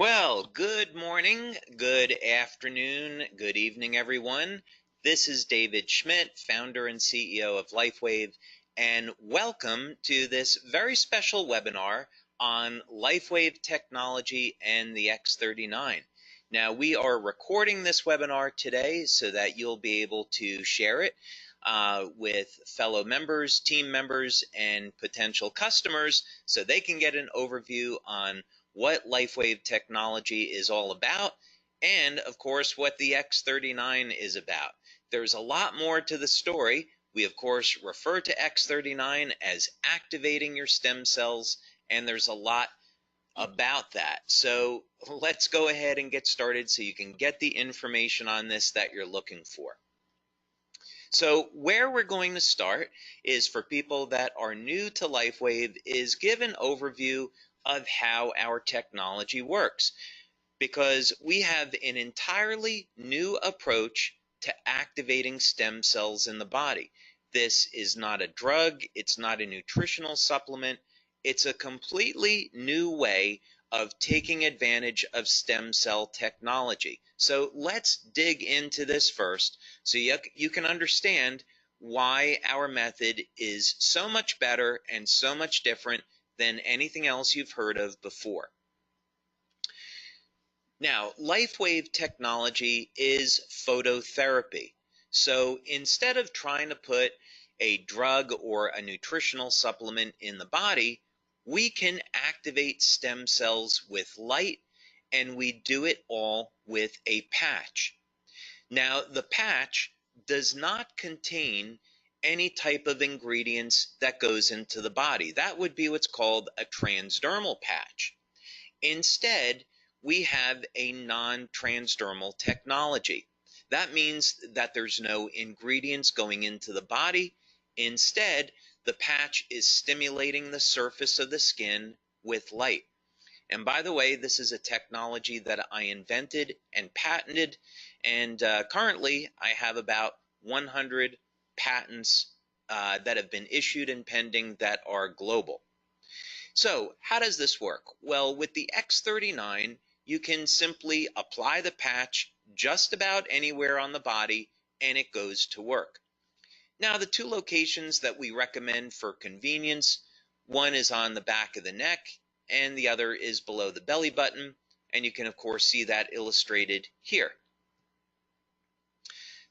Well, good morning, good afternoon, good evening, everyone. This is David Schmidt, founder and CEO of LifeWave, and welcome to this very special webinar on LifeWave technology and the X39. Now, we are recording this webinar today so that you'll be able to share it with fellow members, team members, and potential customers so they can get an overview on what LifeWave technology is all about, and of course what the X39 is about. There's a lot more to the story. We of course refer to X39 as activating your stem cells, and there's a lot about that. So let's go ahead and get started so you can get the information on this that you're looking for. So where we're going to start is for people that are new to LifeWave is give an overview of how our technology works, because we have an entirely new approach to activating stem cells in the body. This is not a drug, it's not a nutritional supplement, it's a completely new way of taking advantage of stem cell technology. So let's dig into this first so you can understand why our method is so much better and so much different than anything else you've heard of before. Now, LifeWave technology is phototherapy. So instead of trying to put a drug or a nutritional supplement in the body, we can activate stem cells with light, and we do it all with a patch. Now, the patch does not contain any type of ingredients that goes into the body. That would be what's called a transdermal patch. Instead, we have a non-transdermal technology. That means that there's no ingredients going into the body. Instead, the patch is stimulating the surface of the skin with light. And by the way, this is a technology that I invented and patented, and currently I have about 100 patents that have been issued and pending that are global. So how does this work? Well, with the X39, you can simply apply the patch just about anywhere on the body and it goes to work. Now, the two locations that we recommend for convenience, one is on the back of the neck and the other is below the belly button, and you can of course see that illustrated here.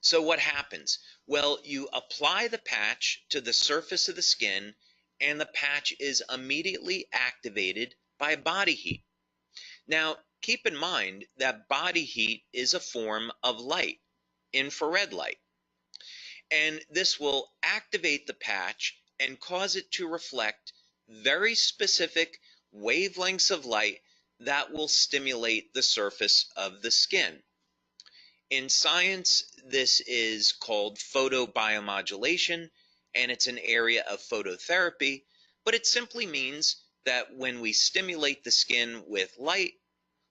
So what happens? Well, you apply the patch to the surface of the skin and the patch is immediately activated by body heat. Now, keep in mind that body heat is a form of light, infrared light. And this will activate the patch and cause it to reflect very specific wavelengths of light that will stimulate the surface of the skin. In science, this is called photobiomodulation, and it's an area of phototherapy, but it simply means that when we stimulate the skin with light,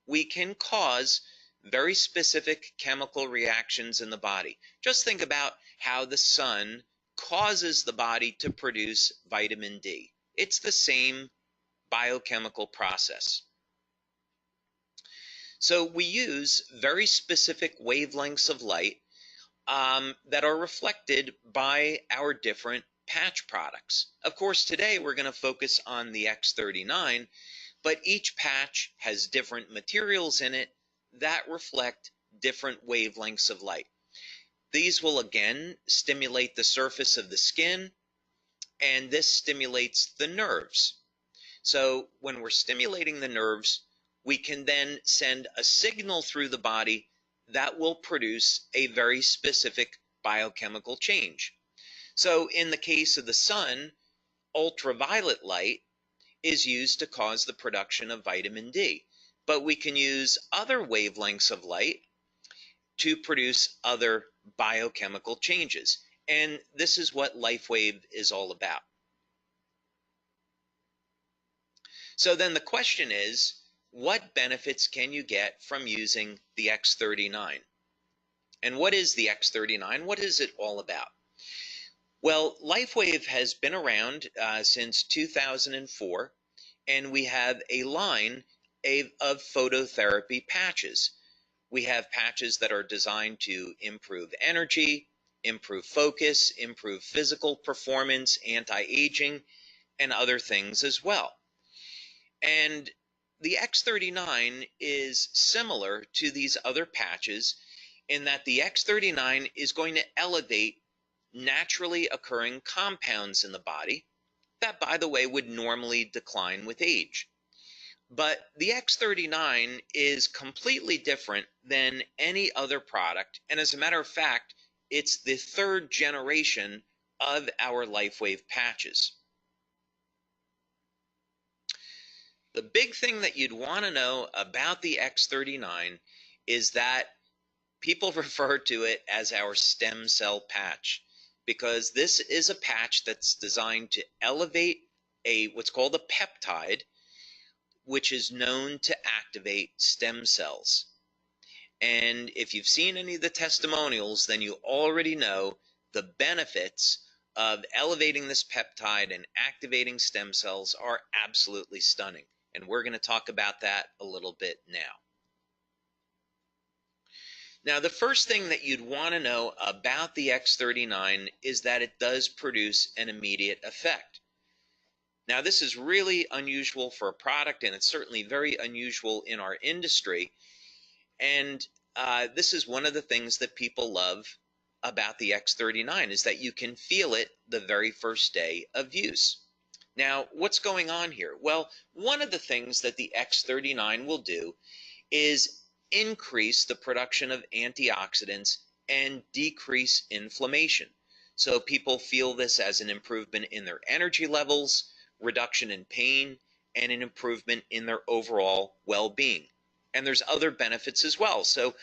we can cause very specific chemical reactions in the body. Just think about how the sun causes the body to produce vitamin D. It's the same biochemical process. So we use very specific wavelengths of light that are reflected by our different patch products. Of course, today we're going to focus on the X39, but each patch has different materials in it that reflect different wavelengths of light. These will again stimulate the surface of the skin, and this stimulates the nerves. So when we're stimulating the nerves, we can then send a signal through the body that will produce a very specific biochemical change. So in the case of the sun, ultraviolet light is used to cause the production of vitamin D. But we can use other wavelengths of light to produce other biochemical changes. And this is what LifeWave is all about. So then the question is, what benefits can you get from using the X39? And what is the X39? What is it all about? Well, LifeWave has been around since 2004, and we have a line of phototherapy patches. We have patches that are designed to improve energy, improve focus, improve physical performance, anti-aging, and other things as well. And the X39 is similar to these other patches in that the X39 is going to elevate naturally occurring compounds in the body that, by the way, would normally decline with age. But the X39 is completely different than any other product. And as a matter of fact, it's the third generation of our LifeWave patches. The big thing that you'd want to know about the X39 is that people refer to it as our stem cell patch, because this is a patch that's designed to elevate what's called a peptide, which is known to activate stem cells. And if you've seen any of the testimonials, then you already know the benefits of elevating this peptide and activating stem cells are absolutely stunning. And we're going to talk about that a little bit now. Now, the first thing that you'd want to know about the X39 is that it does produce an immediate effect. Now, this is really unusual for a product, and it's certainly very unusual in our industry. And this is one of the things that people love about the X39 is that you can feel it the very first day of use. Now, what's going on here? Well, one of the things that the X39 will do is increase the production of antioxidants and decrease inflammation. So people feel this as an improvement in their energy levels, reduction in pain, and an improvement in their overall well-being. And there's other benefits as well. So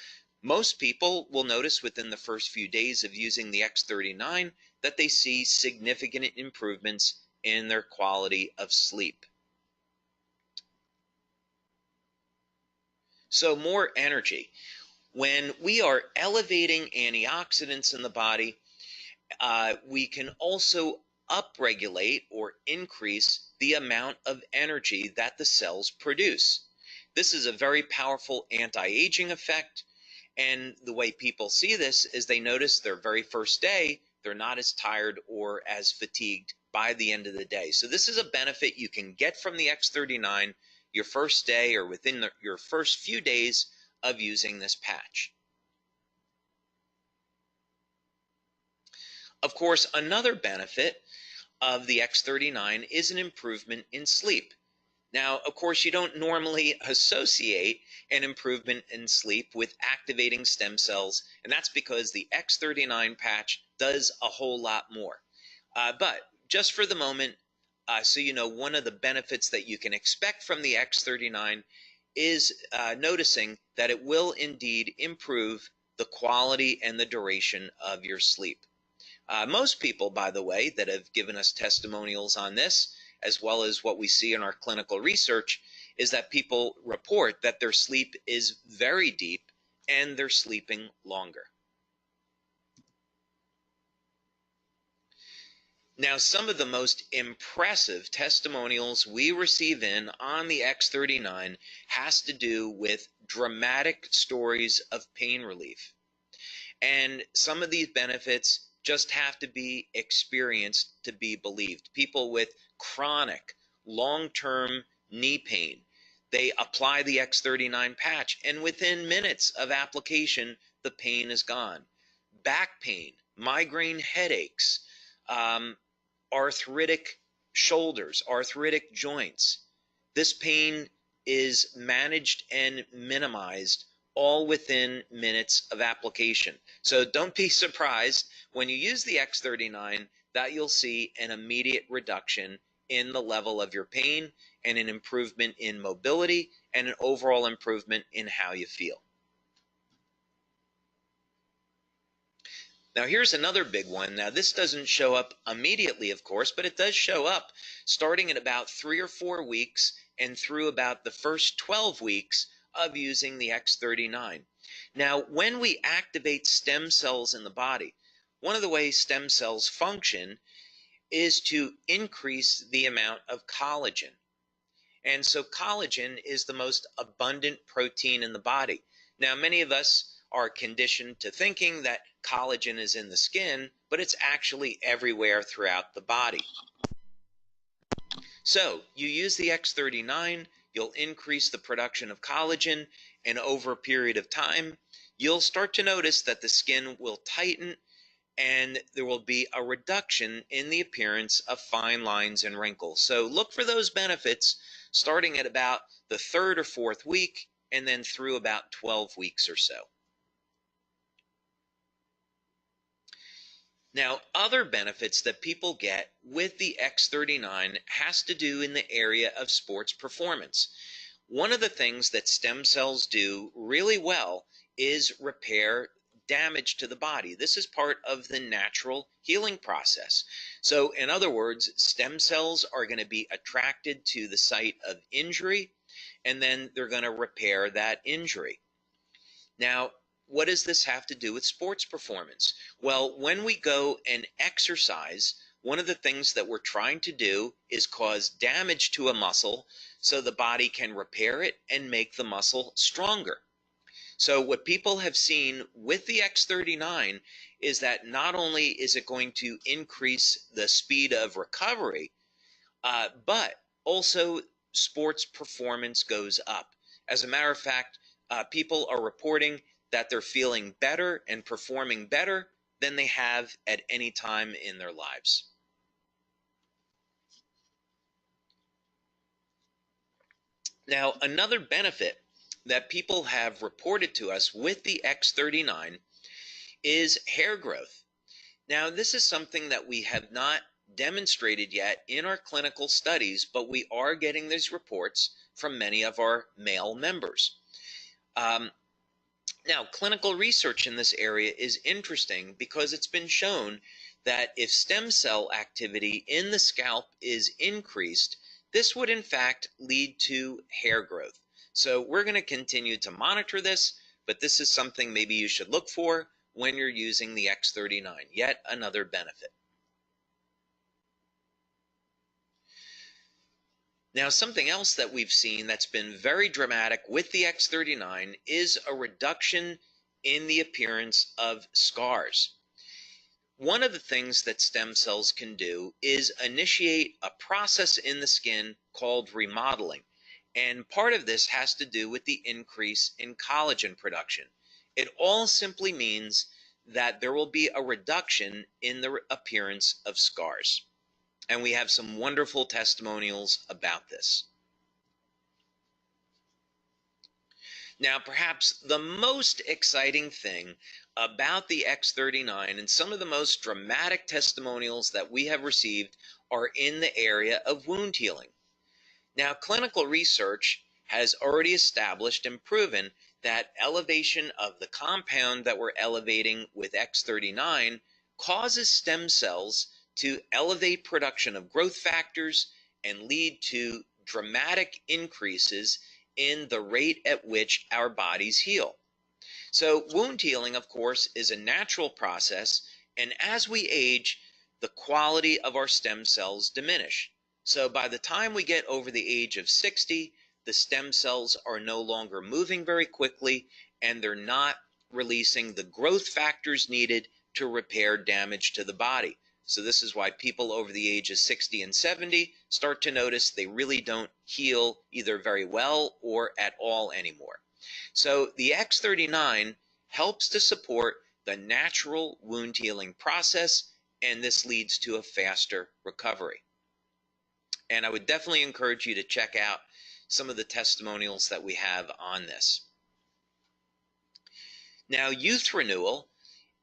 most people will notice within the first few days of using the X39 that they see significant improvements in their quality of sleep. So more energy. When we are elevating antioxidants in the body, we can also upregulate or increase the amount of energy that the cells produce. This is a very powerful anti-aging effect, and the way people see this is they notice their very first day, they're not as tired or as fatigued by the end of the day. So this is a benefit you can get from the X39 your first day or within your first few days of using this patch. Of course, another benefit of the X39 is an improvement in sleep. Now, of course, you don't normally associate an improvement in sleep with activating stem cells, and that's because the X39 patch does a whole lot more. But just for the moment, so you know, one of the benefits that you can expect from the X39 is noticing that it will indeed improve the quality and the duration of your sleep. Most people, by the way, that have given us testimonials on this, as well as what we see in our clinical research, is that people report that their sleep is very deep and they're sleeping longer. Now, some of the most impressive testimonials we receive in on the X39 has to do with dramatic stories of pain relief. And some of these benefits just have to be experienced to be believed. People with chronic, long-term knee pain, they apply the X39 patch, and within minutes of application, the pain is gone. Back pain, migraine headaches, arthritic shoulders, arthritic joints. This pain is managed and minimized all within minutes of application. So don't be surprised when you use the X39 that you'll see an immediate reduction in the level of your pain and an improvement in mobility and an overall improvement in how you feel. Now, here's another big one. Now, this doesn't show up immediately, of course, but it does show up starting at about 3 or 4 weeks and through about the first 12 weeks of using the X39. Now, when we activate stem cells in the body, one of the ways stem cells function is to increase the amount of collagen. And so collagen is the most abundant protein in the body. Now, many of us are conditioned to thinking that collagen is in the skin, but it's actually everywhere throughout the body. So you use the X39, you'll increase the production of collagen, and over a period of time, you'll start to notice that the skin will tighten and there will be a reduction in the appearance of fine lines and wrinkles. So look for those benefits starting at about the third or fourth week and then through about 12 weeks or so. Now, other benefits that people get with the X39 has to do in the area of sports performance. One of the things that stem cells do really well is repair damage to the body. This is part of the natural healing process. So, in other words, stem cells are going to be attracted to the site of injury, and then they're going to repair that injury. Now, what does this have to do with sports performance? Well, when we go and exercise, one of the things that we're trying to do is cause damage to a muscle so the body can repair it and make the muscle stronger. So what people have seen with the X39 is that not only is it going to increase the speed of recovery, but also sports performance goes up. As a matter of fact, people are reporting that they're feeling better and performing better than they have at any time in their lives. Now, another benefit that people have reported to us with the X39 is hair growth. Now, this is something that we have not demonstrated yet in our clinical studies, but we are getting these reports from many of our male members. Now, clinical research in this area is interesting because it's been shown that if stem cell activity in the scalp is increased, this would in fact lead to hair growth. So we're going to continue to monitor this, but this is something maybe you should look for when you're using the X39, yet another benefit. Now, something else that we've seen that's been very dramatic with the X39 is a reduction in the appearance of scars. One of the things that stem cells can do is initiate a process in the skin called remodeling. And part of this has to do with the increase in collagen production. It all simply means that there will be a reduction in the appearance of scars. And we have some wonderful testimonials about this. Now, perhaps the most exciting thing about the X39 and some of the most dramatic testimonials that we have received are in the area of wound healing. Now, clinical research has already established and proven that elevation of the compound that we're elevating with X39 causes stem cells to elevate production of growth factors and lead to dramatic increases in the rate at which our bodies heal. So wound healing, of course, is a natural process, and as we age, the quality of our stem cells diminish. So by the time we get over the age of 60, the stem cells are no longer moving very quickly, and they're not releasing the growth factors needed to repair damage to the body. So this is why people over the age of 60 and 70 start to notice they really don't heal either very well or at all anymore. So the X39 helps to support the natural wound healing process, and this leads to a faster recovery. And I would definitely encourage you to check out some of the testimonials that we have on this. Now, youth renewal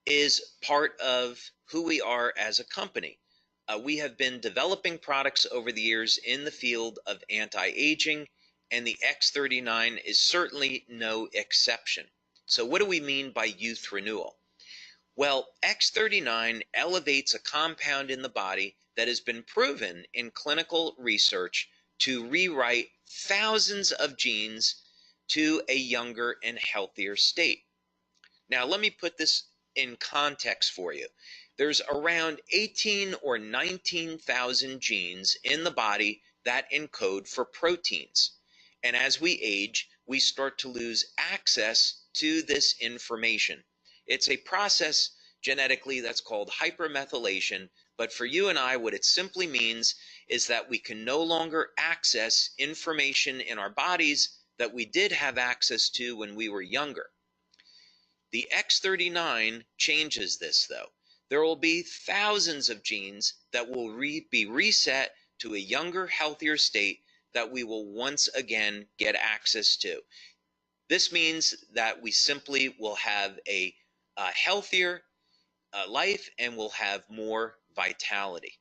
is part of who we are as a company. We have been developing products over the years in the field of anti-aging, and the X39 is certainly no exception. So what do we mean by youth renewal? Well, X39 elevates a compound in the body that has been proven in clinical research to rewrite thousands of genes to a younger and healthier state. Now, let me put this in context for you. There's around 18 or 19,000 genes in the body that encode for proteins. And as we age, we start to lose access to this information. It's a process genetically that's called hypermethylation, but for you and I, what it simply means is that we can no longer access information in our bodies that we did have access to when we were younger. The X39 changes this, though. There will be thousands of genes that will be reset to a younger, healthier state that we will once again get access to. This means that we simply will have a healthier life and will have more vitality.